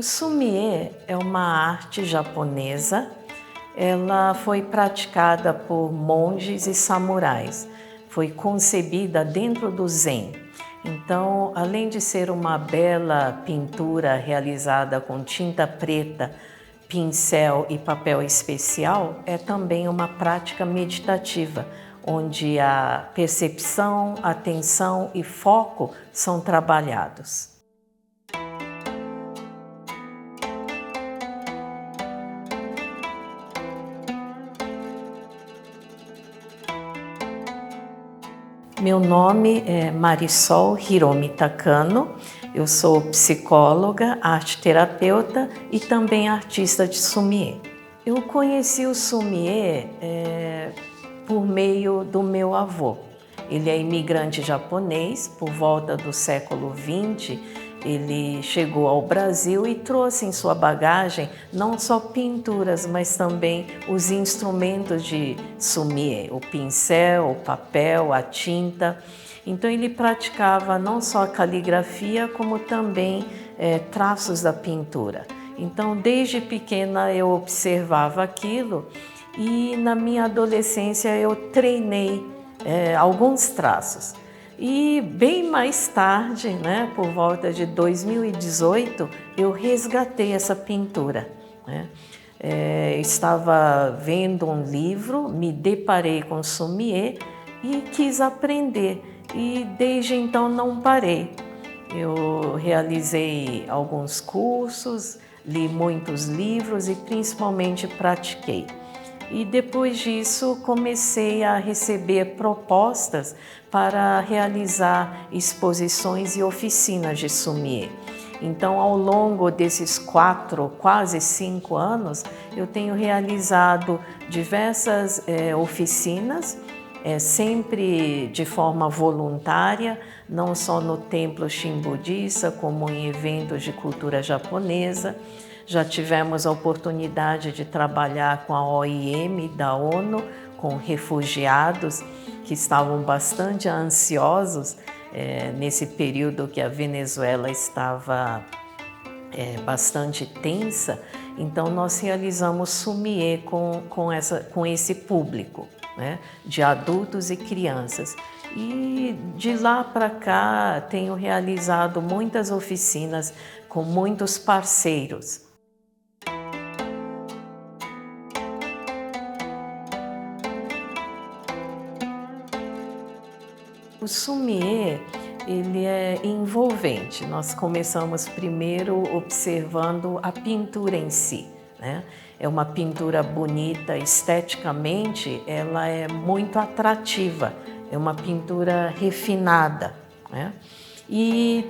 O sumie é uma arte japonesa. Ela foi praticada por monges e samurais. Foi concebida dentro do Zen. Então, além de ser uma bela pintura realizada com tinta preta, pincel e papel especial, é também uma prática meditativa, onde a percepção, atenção e foco são trabalhados. Meu nome é Marisol Hiromi Takano, eu sou psicóloga, arte-terapeuta e também artista de sumie. Eu conheci o sumie por meio do meu avô. Ele é imigrante japonês, por volta do século XX, ele chegou ao Brasil e trouxe em sua bagagem não só pinturas, mas também os instrumentos de sumie, o pincel, o papel, a tinta. Então ele praticava não só a caligrafia, como também traços da pintura. Então desde pequena eu observava aquilo e na minha adolescência eu treinei alguns traços. E bem mais tarde, por volta de 2018, eu resgatei essa pintura. Estava vendo um livro, me deparei com sumie e quis aprender. E desde então não parei. Eu realizei alguns cursos, li muitos livros e principalmente pratiquei. E depois disso comecei a receber propostas para realizar exposições e oficinas de sumie. Então, ao longo desses quase 5 anos, eu tenho realizado diversas oficinas, sempre de forma voluntária, não só no templo Shin-Budista, como em eventos de cultura japonesa. Já tivemos a oportunidade de trabalhar com a OIM da ONU, com refugiados que estavam bastante ansiosos nesse período que a Venezuela estava bastante tensa. Então nós realizamos sumie com esse público, de adultos e crianças. E de lá para cá tenho realizado muitas oficinas com muitos parceiros. O sumie, ele é envolvente. Nós começamos primeiro observando a pintura em si, É uma pintura bonita, esteticamente ela é muito atrativa, é uma pintura refinada, E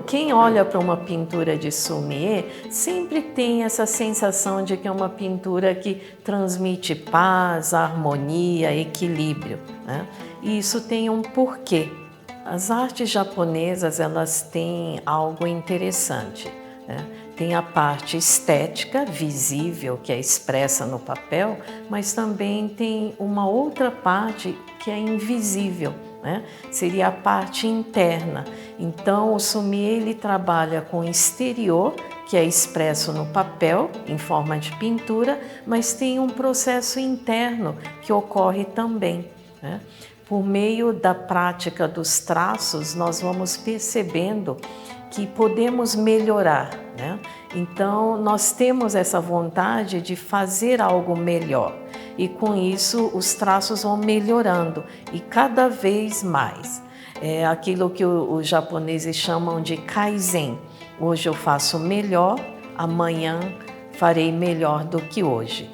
quem olha para uma pintura de sumie sempre tem essa sensação de que é uma pintura que transmite paz, harmonia, equilíbrio, E isso tem um porquê. As artes japonesas, elas têm algo interessante, Tem a parte estética, visível, que é expressa no papel, mas também tem uma outra parte que é invisível, Seria a parte interna. Então, o sumie ele trabalha com o exterior, que é expresso no papel, em forma de pintura, mas tem um processo interno que ocorre também, Por meio da prática dos traços, nós vamos percebendo que podemos melhorar, Então, nós temos essa vontade de fazer algo melhor e com isso os traços vão melhorando e cada vez mais. É aquilo que os japoneses chamam de kaizen. Hoje eu faço melhor, amanhã farei melhor do que hoje,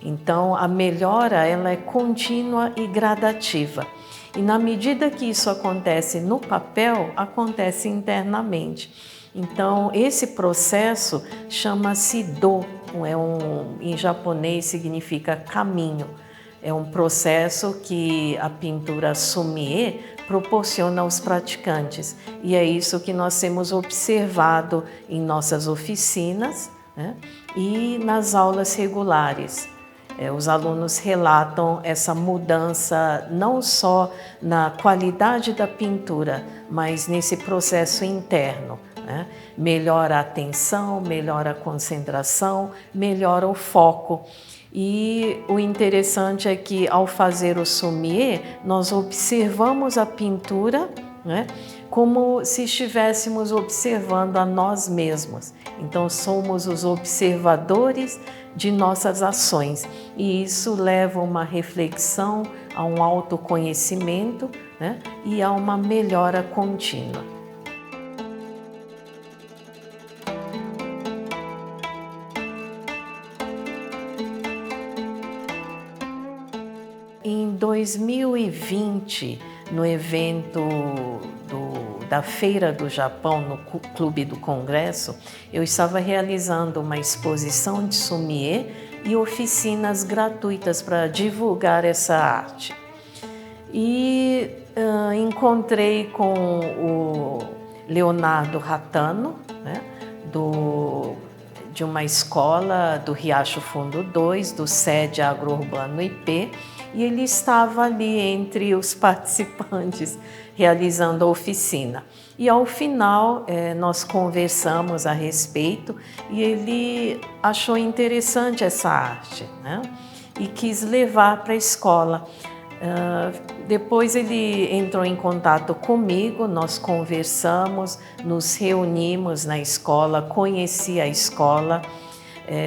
Então, a melhora ela é contínua e gradativa. E na medida que isso acontece no papel, acontece internamente. Então, esse processo chama-se do, em japonês significa caminho. É um processo que a pintura sumie proporciona aos praticantes. E é isso que nós temos observado em nossas oficinas, e nas aulas regulares. Os alunos relatam essa mudança não só na qualidade da pintura, mas nesse processo interno, né? Melhora a atenção, melhora a concentração, melhora o foco. E o interessante é que, ao fazer o sommelier, nós observamos a pintura, né, como se estivéssemos observando a nós mesmos. Então, somos os observadores de nossas ações. E isso leva a uma reflexão, a um autoconhecimento, né, e a uma melhora contínua. Em 2020, no evento da Feira do Japão, no Clube do Congresso, eu estava realizando uma exposição de sommelier e oficinas gratuitas para divulgar essa arte. E encontrei com o Leonardo Ratano, né, de uma escola do Riacho Fundo 2, do SED Agrourbano IP, e ele estava ali entre os participantes realizando a oficina. E ao final nós conversamos a respeito e ele achou interessante essa arte, né? E quis levar para a escola. Depois ele entrou em contato comigo, nós conversamos, nos reunimos na escola, conheci a escola.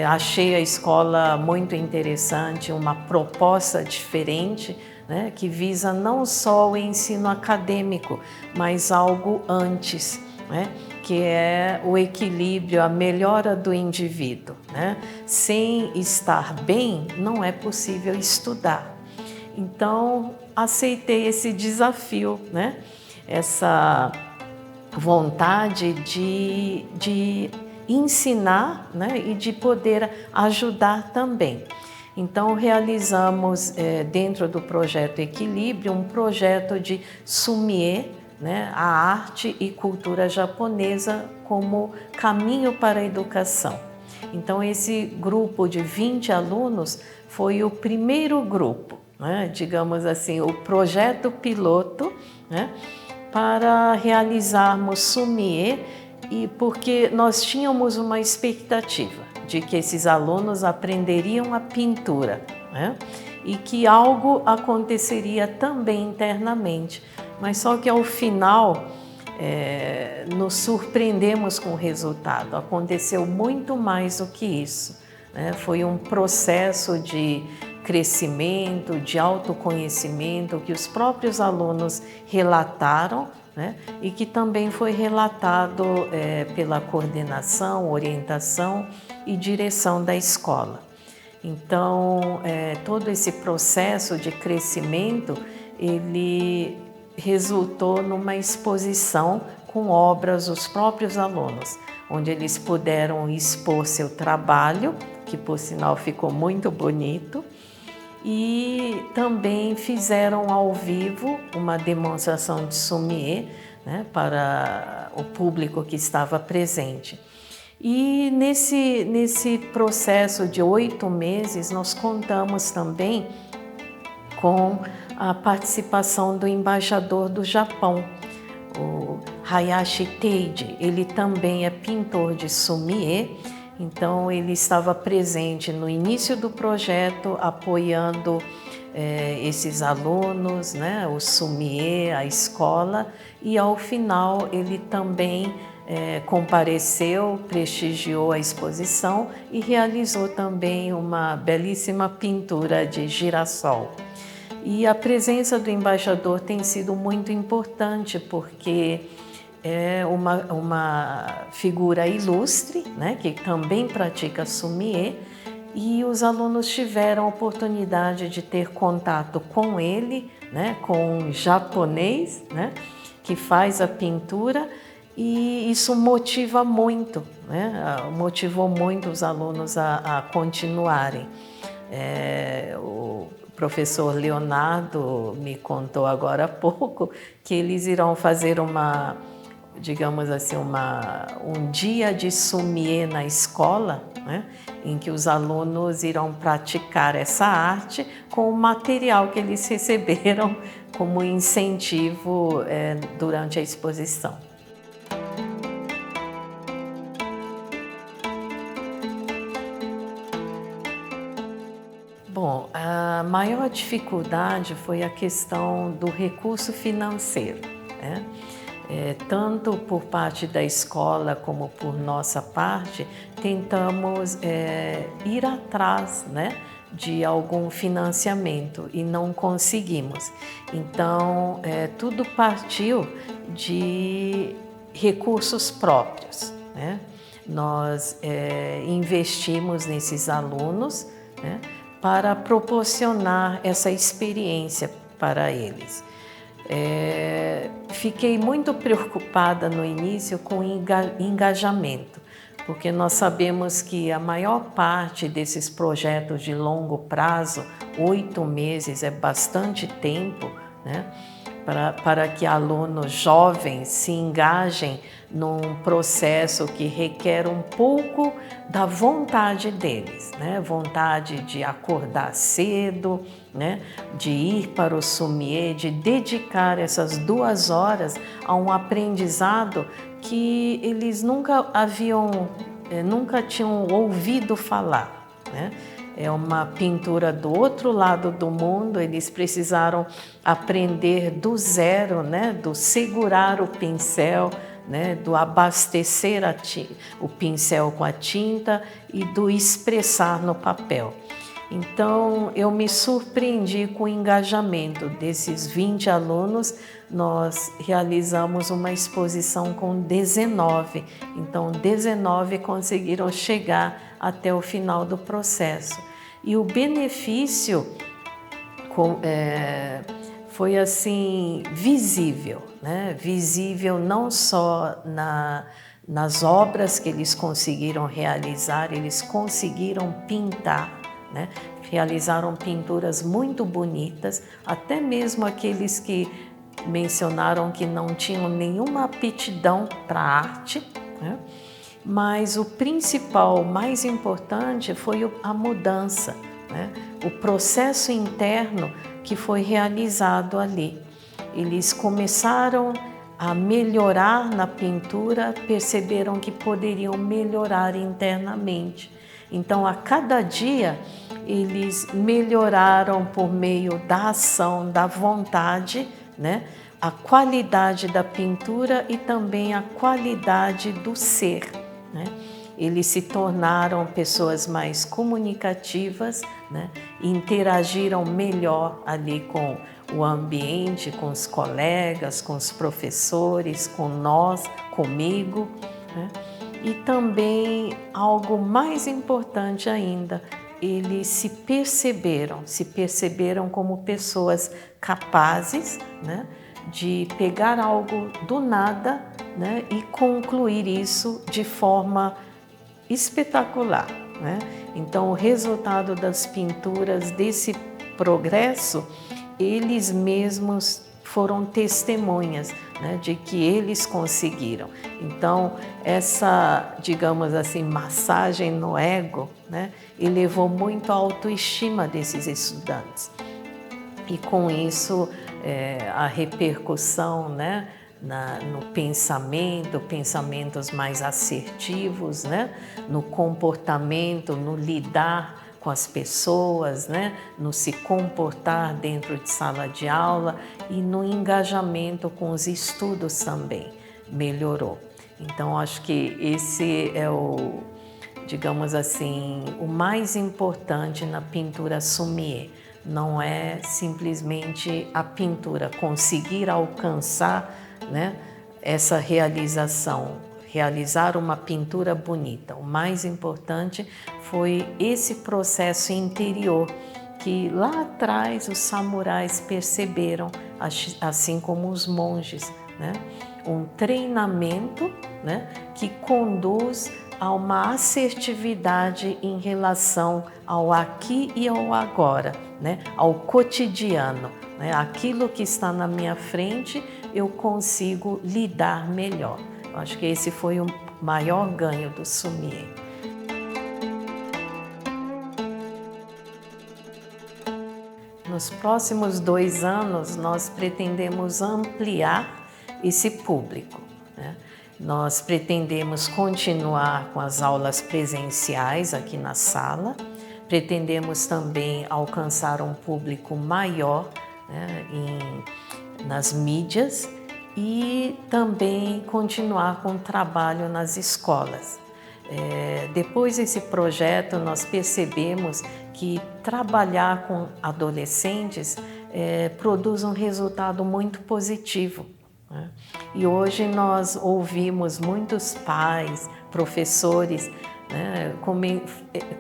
Achei a escola muito interessante, uma proposta diferente, né, que visa não só o ensino acadêmico, mas algo antes, né, que é o equilíbrio, a melhora do indivíduo, né? Sem estar bem, não é possível estudar. Então, aceitei esse desafio, né? Essa vontade de ensinar, né, e de poder ajudar também. Então, realizamos dentro do projeto Equilíbrio um projeto de sommelier, né, a arte e cultura japonesa como caminho para a educação. Então, esse grupo de 20 alunos foi o primeiro grupo, né, digamos assim, o projeto piloto, né, para realizarmos sommelier, e porque nós tínhamos uma expectativa de que esses alunos aprenderiam a pintura, né? E que algo aconteceria também internamente, mas só que ao final nos surpreendemos com o resultado. Aconteceu muito mais do que isso, né? Foi um processo de crescimento, de autoconhecimento que os próprios alunos relataram, né? E que também foi relatado pela coordenação, orientação e direção da escola. Então, todo esse processo de crescimento, ele resultou numa exposição com obras dos próprios alunos, onde eles puderam expor seu trabalho, que por sinal ficou muito bonito, e também fizeram ao vivo uma demonstração de sommelier, né, para o público que estava presente. E nesse processo de 8 meses, nós contamos também com a participação do embaixador do Japão, o Hayashi Teiji. Ele também é pintor de sommelier. Então, ele estava presente no início do projeto, apoiando esses alunos, né, o sommelier, a escola, e ao final ele também compareceu, prestigiou a exposição e realizou também uma belíssima pintura de girassol. E a presença do embaixador tem sido muito importante, porque é uma figura ilustre, né, que também pratica sommelier, e os alunos tiveram a oportunidade de ter contato com ele, né, com um japonês, né, que faz a pintura, e isso motiva muito, né, motivou muito os alunos a continuarem. O professor Leonardo me contou agora há pouco que eles irão fazer digamos assim, um dia de sommelier na escola, né, em que os alunos irão praticar essa arte com o material que eles receberam como incentivo durante a exposição. maior dificuldade foi a questão do recurso financeiro, né? Tanto por parte da escola como por nossa parte, tentamos ir atrás, né, de algum financiamento e não conseguimos. Então, tudo partiu de recursos próprios, né? Nós investimos nesses alunos, né, para proporcionar essa experiência para eles. Fiquei muito preocupada no início com engajamento, porque nós sabemos que a maior parte desses projetos de longo prazo, 8 meses é bastante tempo, né? Para que alunos jovens se engajem num processo que requer um pouco da vontade deles, né? Vontade de acordar cedo, né? De ir para o sommelier, de dedicar essas 2 horas a um aprendizado que eles nunca tinham ouvido falar, né? É uma pintura do outro lado do mundo, eles precisaram aprender do zero, né? Do segurar o pincel, né? Do abastecer o pincel com a tinta e do expressar no papel. Então, eu me surpreendi com o engajamento desses 20 alunos. Nós realizamos uma exposição com 19, então 19 conseguiram chegar até o final do processo. E o benefício foi assim visível, né? Visível não só nas obras que eles conseguiram realizar, eles conseguiram pintar, né? Realizaram pinturas muito bonitas, até mesmo aqueles que mencionaram que não tinham nenhuma aptidão para arte, né? Mas o principal, o mais importante foi a mudança, né? O processo interno que foi realizado ali. Eles começaram a melhorar na pintura, perceberam que poderiam melhorar internamente. Então, a cada dia, eles melhoraram por meio da ação, da vontade, né? A qualidade da pintura e também a qualidade do ser, né? Eles se tornaram pessoas mais comunicativas, né? Interagiram melhor ali com o ambiente, com os colegas, com os professores, com nós, comigo, né? E também algo mais importante ainda, eles se perceberam como pessoas capazes, né, de pegar algo do nada, né, e concluir isso de forma espetacular, né? Então, o resultado das pinturas desse progresso, eles mesmos foram testemunhas, né, de que eles conseguiram. Então, essa, digamos assim, massagem no ego, né, elevou muito a autoestima desses estudantes. E com isso, a repercussão, né, no pensamento, pensamentos mais assertivos, né, no comportamento, no lidar com as pessoas, né, no se comportar dentro de sala de aula e no engajamento com os estudos também melhorou. Então, acho que esse é o, digamos assim, o mais importante na pintura sommelier. Não é simplesmente a pintura, conseguir alcançar, né, essa realização, realizar uma pintura bonita. O mais importante foi esse processo interior que lá atrás os samurais perceberam, assim como os monges, né? Um treinamento, né, que conduz a uma assertividade em relação ao aqui e ao agora, né? Ao cotidiano, né? Aquilo que está na minha frente, eu consigo lidar melhor. Eu acho que esse foi o maior ganho do sommelier. Nos próximos 2 anos, nós pretendemos ampliar esse público, né? Nós pretendemos continuar com as aulas presenciais aqui na sala. Pretendemos também alcançar um público maior, né, nas mídias e também continuar com o trabalho nas escolas. Depois desse projeto, nós percebemos que trabalhar com adolescentes produz um resultado muito positivo, né? E hoje nós ouvimos muitos pais, professores, né,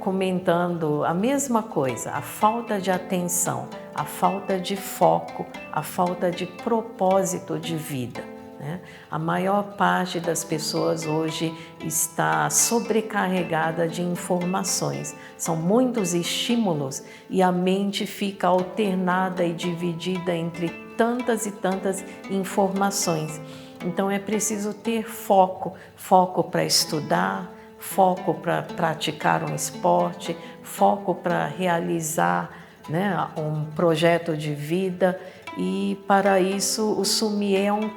comentando a mesma coisa, a falta de atenção, a falta de foco, a falta de propósito de vida, né? A maior parte das pessoas hoje está sobrecarregada de informações, são muitos estímulos e a mente fica alternada e dividida entre tantas e tantas informações. Então é preciso ter foco, foco para estudar, foco para praticar um esporte, foco para realizar, né, um projeto de vida. E para isso o Sumie é um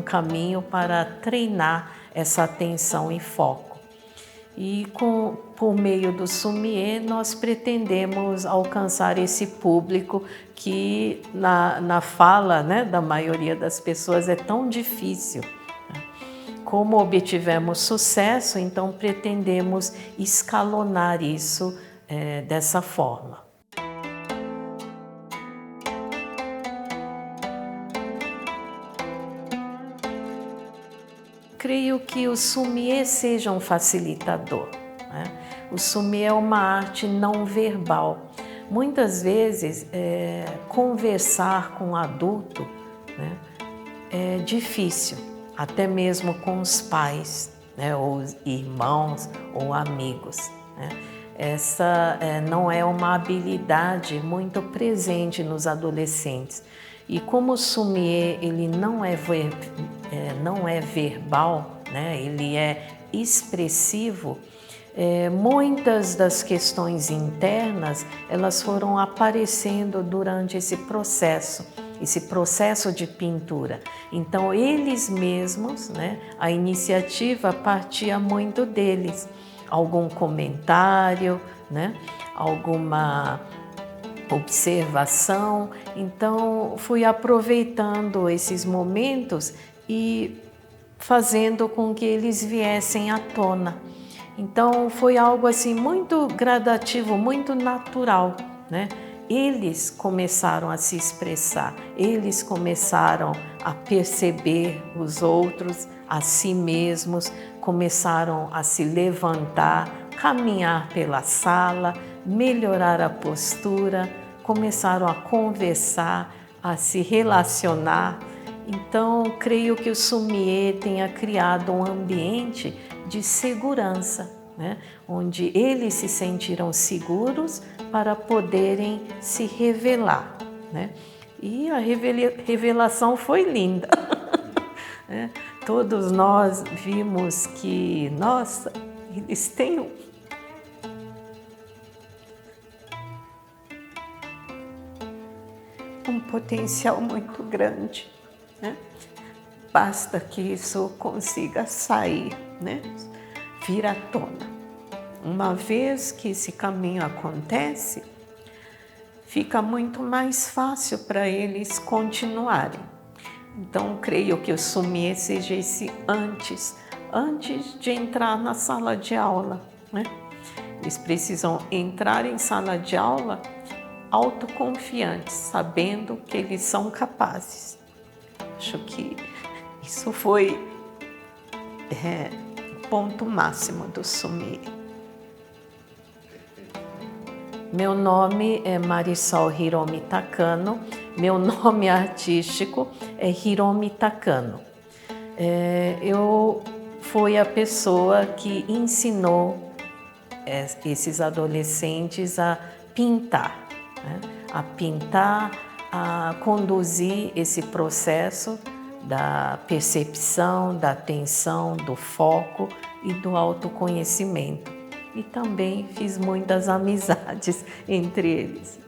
caminho para treinar essa atenção e foco. E por meio do Sumie nós pretendemos alcançar esse público que na fala, né, da maioria das pessoas é tão difícil. Como obtivemos sucesso, então pretendemos escalonar isso dessa forma. Creio que o Sumie seja um facilitador, né? O Sumie é uma arte não verbal. Muitas vezes, conversar com um adulto, né, é difícil, até mesmo com os pais, né, ou irmãos ou amigos, né? Essa não é uma habilidade muito presente nos adolescentes. E como o Sumie ele não é verbal, né? Ele é expressivo, muitas das questões internas elas foram aparecendo durante esse processo de pintura. Então eles mesmos, né? A iniciativa partia muito deles, algum comentário, né? Alguma observação. Então fui aproveitando esses momentos e fazendo com que eles viessem à tona. Então foi algo assim muito gradativo, muito natural, né? Eles começaram a se expressar, eles começaram a perceber os outros, a si mesmos, começaram a se levantar, caminhar pela sala, melhorar a postura, começaram a conversar, a se relacionar. Então, creio que o Sumie tenha criado um ambiente de segurança, né? Onde eles se sentiram seguros para poderem se revelar, né? E a revelação foi linda. Todos nós vimos que, nossa, eles têm um potencial muito grande, né? Basta que isso consiga sair, né? Vir à tona. Uma vez que esse caminho acontece, fica muito mais fácil para eles continuarem. Então, creio que o Sumie seja esse antes de entrar na sala de aula, né? Eles precisam entrar em sala de aula autoconfiantes, sabendo que eles são capazes. Acho que isso foi o ponto máximo do Sumie. Meu nome é Marisol Hiromi Takano, meu nome artístico é Hiromi Takano. Eu fui a pessoa que ensinou esses adolescentes a pintar, né? A conduzir esse processo da percepção, da atenção, do foco e do autoconhecimento. E também fiz muitas amizades entre eles.